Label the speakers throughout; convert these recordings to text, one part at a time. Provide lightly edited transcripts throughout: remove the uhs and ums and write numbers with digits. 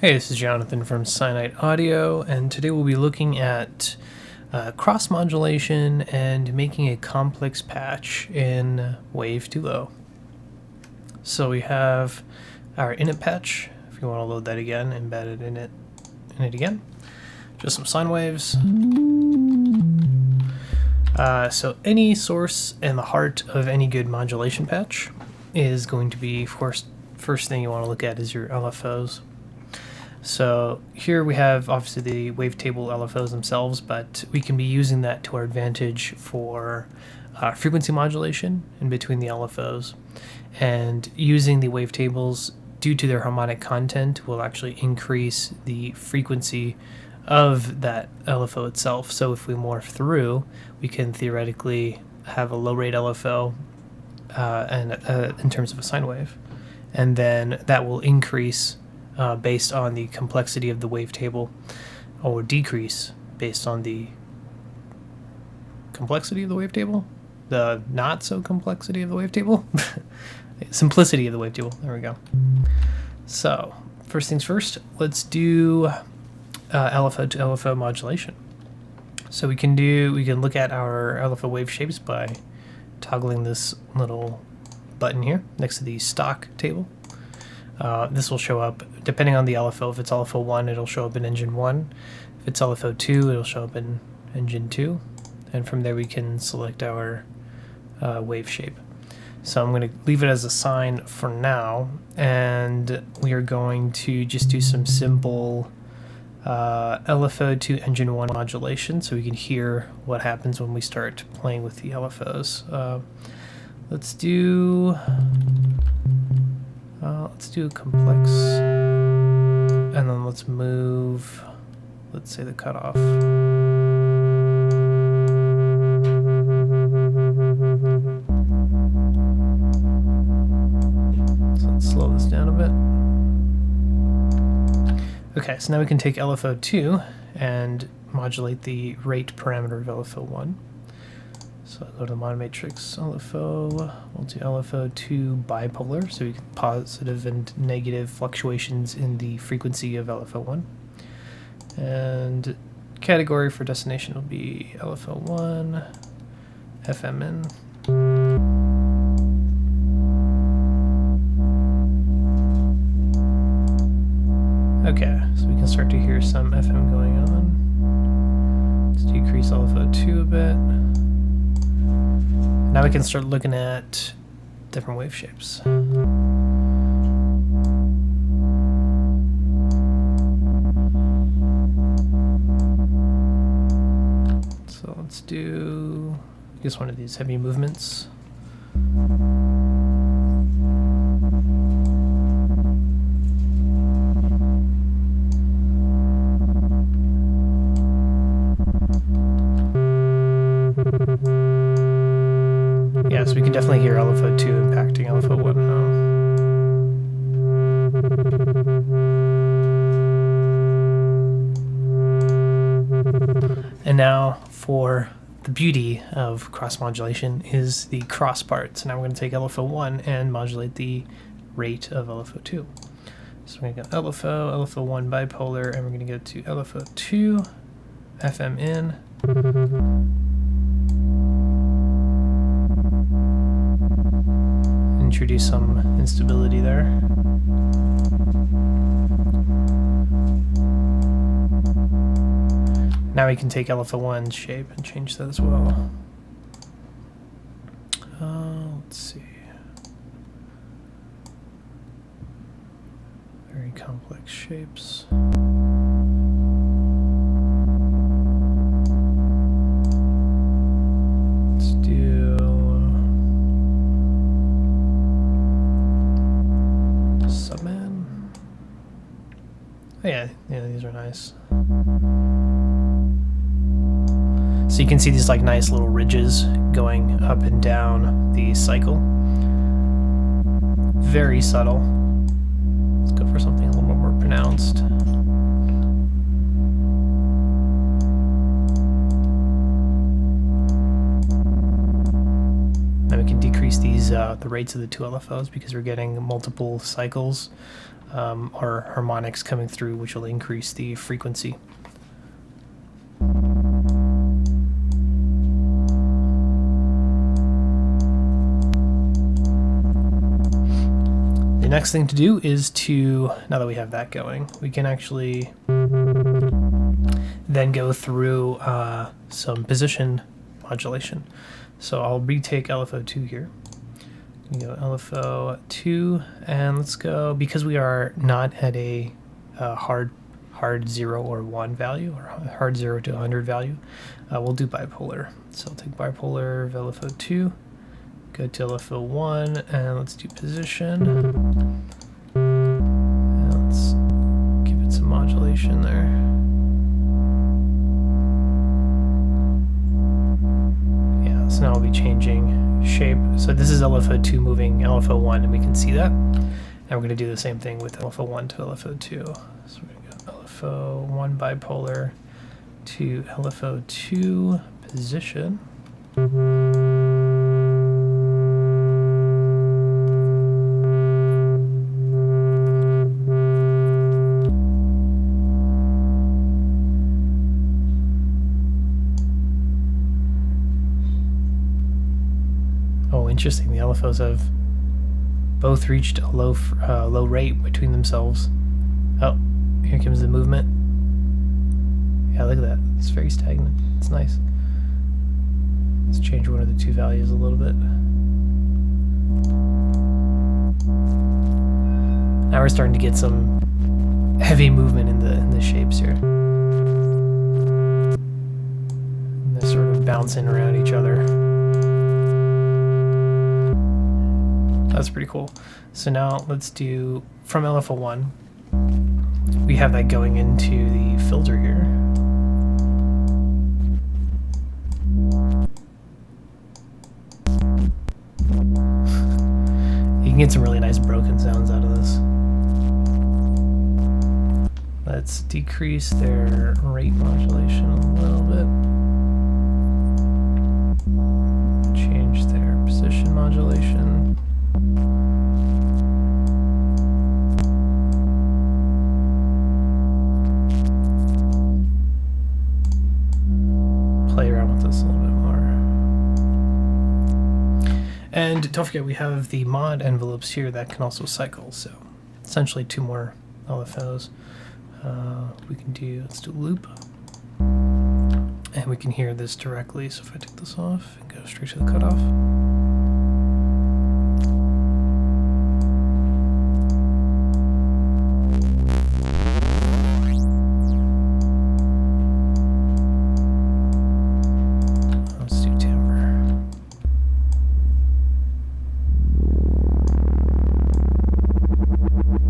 Speaker 1: Hey, this is Jonathan from SyniteAudio, and today we'll be looking at cross-modulation and making a complex patch in WaveDuo. So we have our init patch, if you want to load that again, embedded in it again. Just some sine waves. So any source and the heart of any good modulation patch is going to be, first thing you want to look at is your LFOs. So here we have obviously the wavetable LFOs themselves, but we can be using that to our advantage for frequency modulation in between the LFOs. And using the wavetables, due to their harmonic content, will actually increase the frequency of that LFO itself. So if we morph through, we can theoretically have a low rate LFO in terms of a sine wave. And then that will increase based on the complexity of the wavetable, or decrease based on the complexity of the wavetable, the not so complexity of the wavetable, simplicity of the wavetable. There we go. So first things first, let's do LFO to LFO modulation. So we can look at our LFO wave shapes by toggling this little button here next to the stock table. This will show up depending on the LFO. If it's LFO 1, it'll show up in engine 1. If it's LFO 2, it'll show up in engine 2. And from there we can select our wave shape. So I'm going to leave it as a sine for now, and we are going to just do some simple LFO to engine 1 modulation so we can hear what happens when we start playing with the LFOs. Let's do a complex, and then let's move, let's say, the cutoff. So let's slow this down a bit. Okay, so now we can take LFO 2 and modulate the rate parameter of LFO 1. So I'll go to the mod matrix, LFO, we'll do LFO 2 bipolar, so we get positive and negative fluctuations in the frequency of LFO 1. And category for destination will be LFO 1, FM in. Okay, so we can start to hear some FM going on. Let's decrease LFO 2 a bit. Now we can start looking at different wave shapes. So let's do, I guess, one of these heavy movements. Yeah, so we can definitely hear LFO 2 impacting LFO 1 now. And now for the beauty of cross-modulation is the cross part. So now we're going to take LFO 1 and modulate the rate of LFO 2. So we're going to go LFO 1 bipolar, and we're going to go to LFO 2, FM in. Introduce some instability there. Now we can take LFO 1's shape and change that as well. Let's see. Very complex shapes. Let's do Subman. Oh yeah, these are nice. So you can see these like nice little ridges going up and down the cycle. Very subtle. Let's go for something a little more pronounced. Now we can decrease these the rates of the two LFOs because we're getting multiple cycles or harmonics coming through, which will increase the frequency. The next thing to do is to, now that we have that going, we can actually then go through some position modulation. So I'll retake LFO2 here. We go LFO2, and let's go, because we are not at a hard 0 or 1 value, or hard 0 to 100 value, we'll do bipolar. So I'll take bipolar of LFO2, go to LFO1, and let's do position. And let's give it some modulation there. Yeah, so now we'll be changing shape. So this is LFO2 moving LFO1, and we can see that. And we're going to do the same thing with LFO1 to LFO2. So we're going to go LFO1 bipolar to LFO2 position. Interesting, the LFOs have both reached a low rate between themselves. Oh, here comes the movement. Yeah, look at that. It's very stagnant. It's nice. Let's change one of the two values a little bit. Now we're starting to get some heavy movement in the shapes here. And they're sort of bouncing around each other. That's pretty cool. So now let's do, from LFO1, we have that going into the filter here. You can get some really nice broken sounds out of this. Let's decrease their rate modulation a little bit. Change their position modulation. Play around with this a little bit more. And don't forget, we have the mod envelopes here that can also cycle, so essentially 2 more LFOs. We can do, let's do loop. And we can hear this directly, so if I take this off and go straight to the cutoff.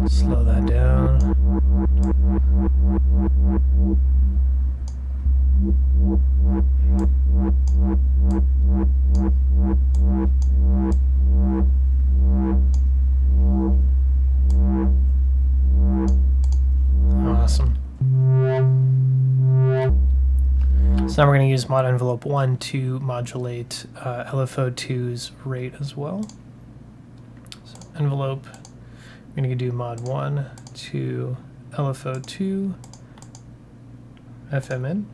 Speaker 1: Slow that down. Awesome. So now we're going to use mod envelope 1 to modulate LFO2's rate as well. So envelope, we're going to do mod 1 to LFO2 FMN.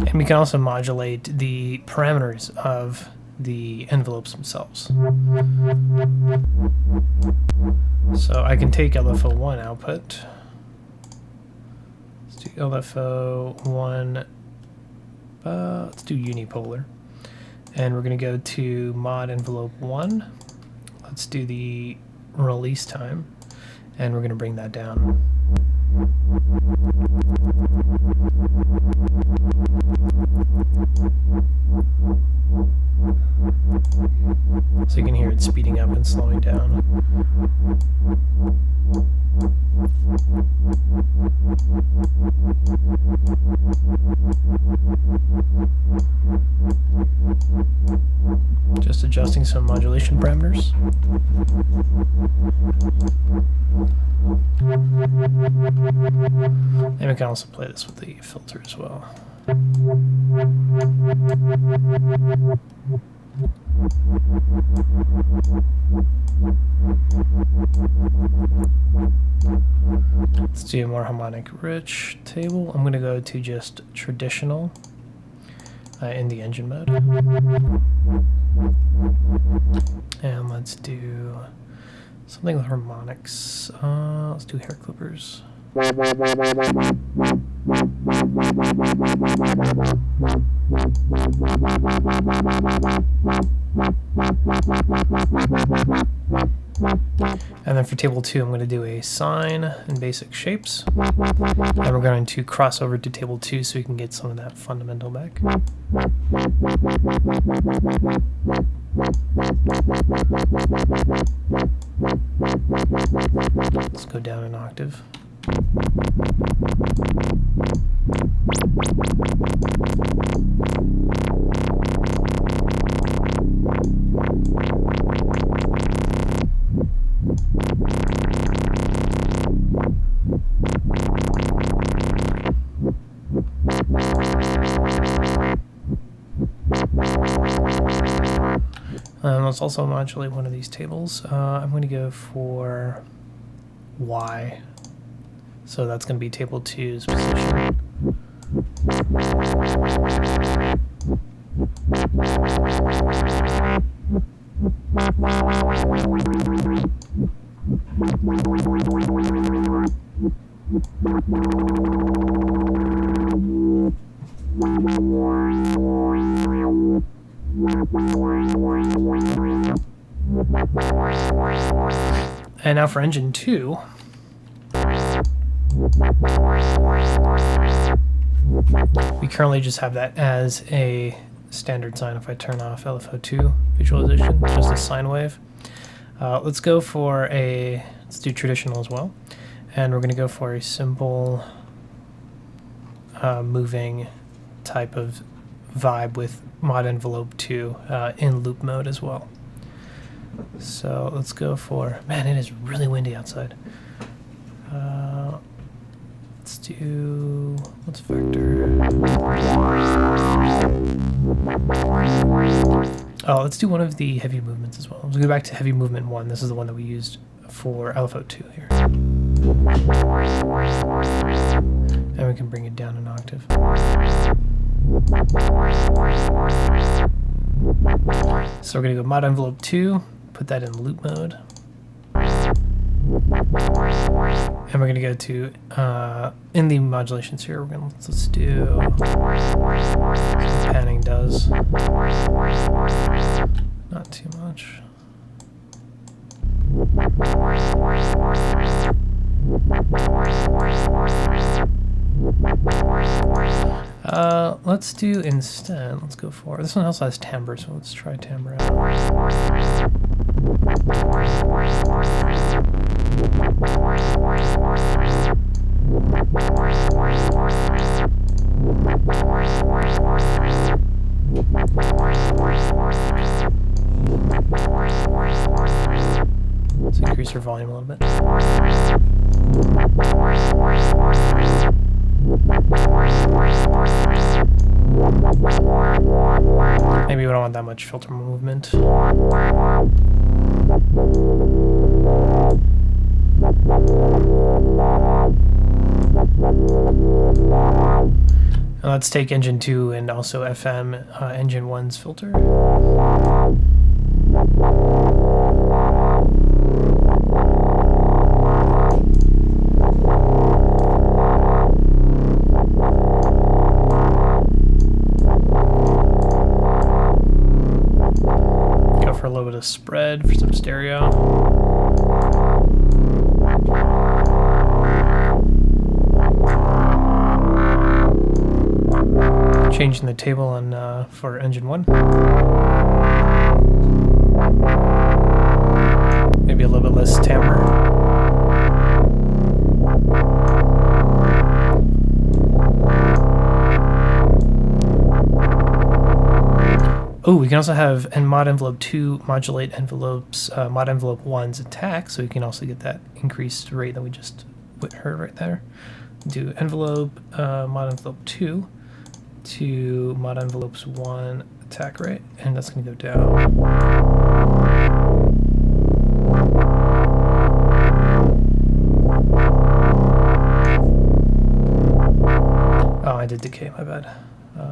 Speaker 1: And we can also modulate the parameters of the envelopes themselves. So I can take LFO1 output. Let's do LFO1, let's do unipolar. And we're going to go to mod envelope 1. Let's do the release time. And we're going to bring that down. So you can hear it's speeding up and slowing down. Just adjusting some modulation parameters. And we can also play this with the filter as well. Let's do a more harmonic rich table. I'm going to go to just traditional in the engine mode. And let's do something with harmonics. Let's do hair clippers. And then for table 2, I'm going to do a sine and basic shapes. And we're going to cross over to table 2 so we can get some of that fundamental back. Let's go down an octave. Let's also modulate one of these tables. I'm going to go for Y. So that's going to be table 2's position. And now for engine 2, we currently just have that as a standard sine. If I turn off LFO2 visualization, it's just a sine wave. Let's go for let's do traditional as well. And we're going to go for a simple moving type of vibe with mod envelope 2 in loop mode as well. So let's go for, man, it is really windy outside. Let's vector. Oh, let's do one of the heavy movements as well. Let's go back to heavy movement 1. This is the one that we used for LFO2 here. And we can bring it down an octave. So we're going to go mod envelope 2, put that in loop mode. And we're going to go to, in the modulations here, we're going to, let's do panning does. Not too much. Let's do instead, let's go for, this one also has timbre, so let's try timbre out. Let's increase our volume a little bit. Maybe we don't want that much filter movement. And let's take engine 2 and also FM engine 1's filter. Go for a little bit of spread for some stereo. Changing the table on for engine 1. maybe a little bit less timbre. Oh, we can also have mod envelope 2 modulate envelopes, mod envelope 1's attack, so we can also get that increased rate that we just heard right there. Do envelope, mod envelope 2 to mod envelopes 1 attack rate, and that's going to go down. Oh, I did decay, my bad.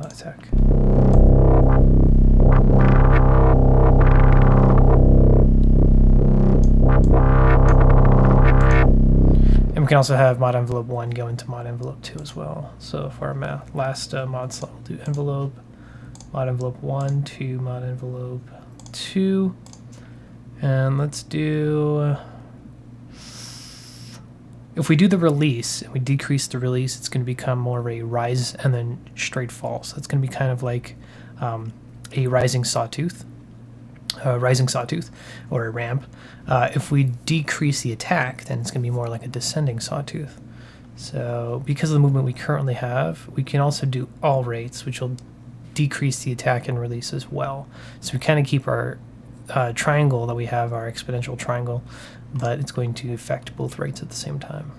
Speaker 1: Attack. And we can also have mod envelope 1 go into mod envelope 2 as well. So for our last mod slot, we'll do envelope, mod envelope 1 to mod envelope 2. And let's do, if we do the release and we decrease the release, it's going to become more of a rise and then straight fall. So it's going to be kind of like a rising sawtooth or a ramp. If we decrease the attack, then it's going to be more like a descending sawtooth. So because of the movement we currently have, we can also do all rates, which will decrease the attack and release as well. So we kind of keep our triangle that we have, our exponential triangle, but it's going to affect both rates at the same time.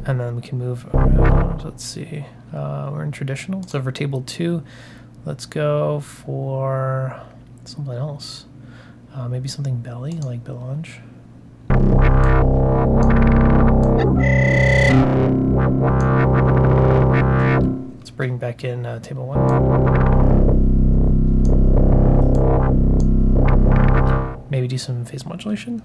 Speaker 1: And then we can move around. Let's see. We're in traditional. So for table 2, let's go for something else. Maybe something belly, like Belange. Let's bring back in table 1. Maybe do some phase modulation.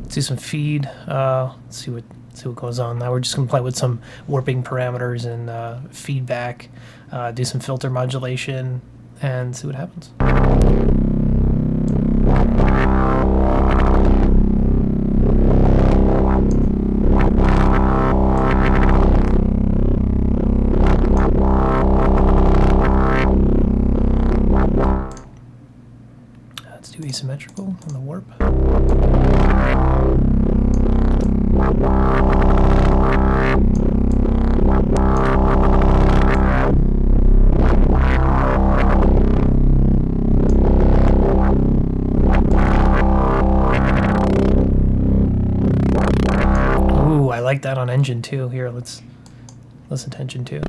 Speaker 1: Do some feed. Let's see what goes on. Now we're just gonna play with some warping parameters and feedback. Do some filter modulation and see what happens. Let's do asymmetrical on the warp. Ooh, I like that on engine 2. Here, let's listen to engine 2.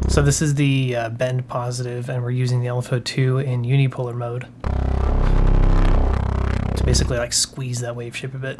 Speaker 1: So this is the bend positive, and we're using the LFO 2 in unipolar mode to basically like squeeze that wave shape a bit.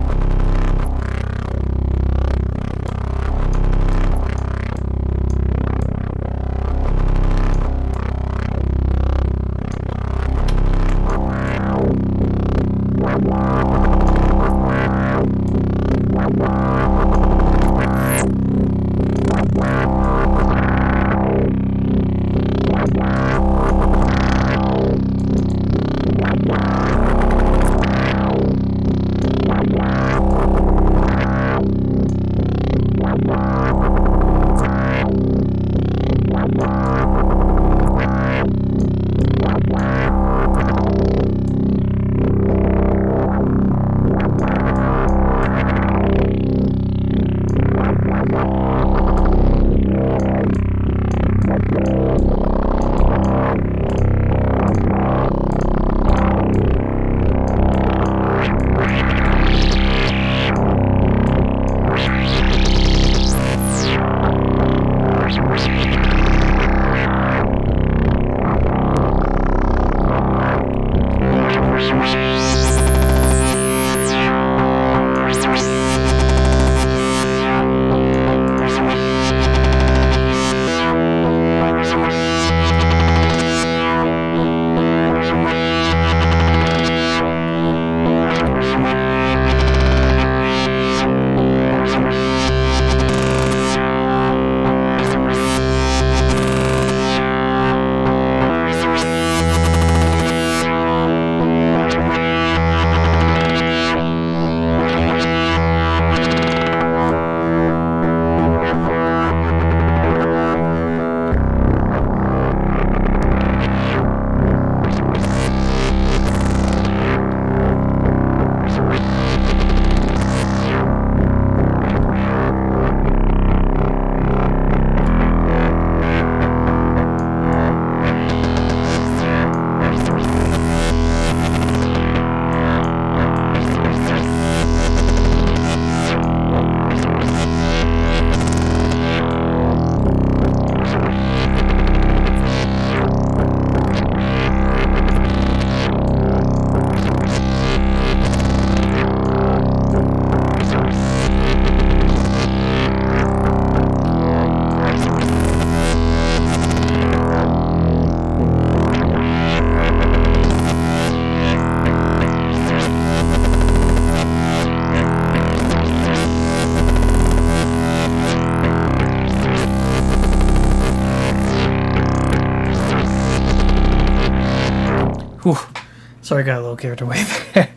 Speaker 1: Sorry, I got a little character wave there.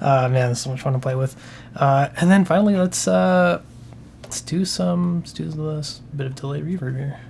Speaker 1: Man, this is so much fun to play with. And then finally, let's do this bit of delay reverb here.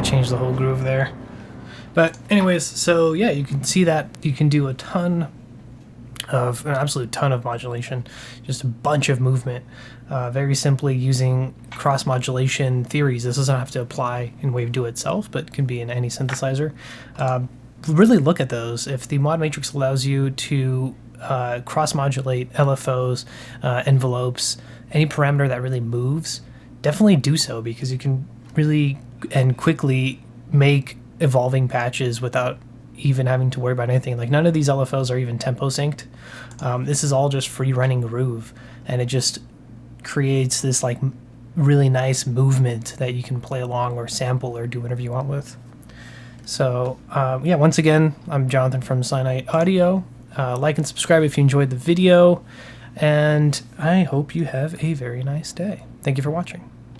Speaker 1: Change the whole groove there. But anyways, so yeah, you can see that you can do an absolute ton of modulation, just a bunch of movement, very simply using cross modulation theories. This doesn't have to apply in WaveDuo itself, but can be in any synthesizer. Really look at those. If the mod matrix allows you to cross modulate LFOs, envelopes, any parameter that really moves, definitely do so, because you can really and quickly make evolving patches without even having to worry about anything. Like, none of these LFOs are even tempo synced. This is all just free running groove, and it just creates this like really nice movement that you can play along or sample or do whatever you want with. So yeah, once again, I'm Jonathan from SyniteAudio. Like and subscribe if you enjoyed the video, and I hope you have a very nice day. Thank you for watching.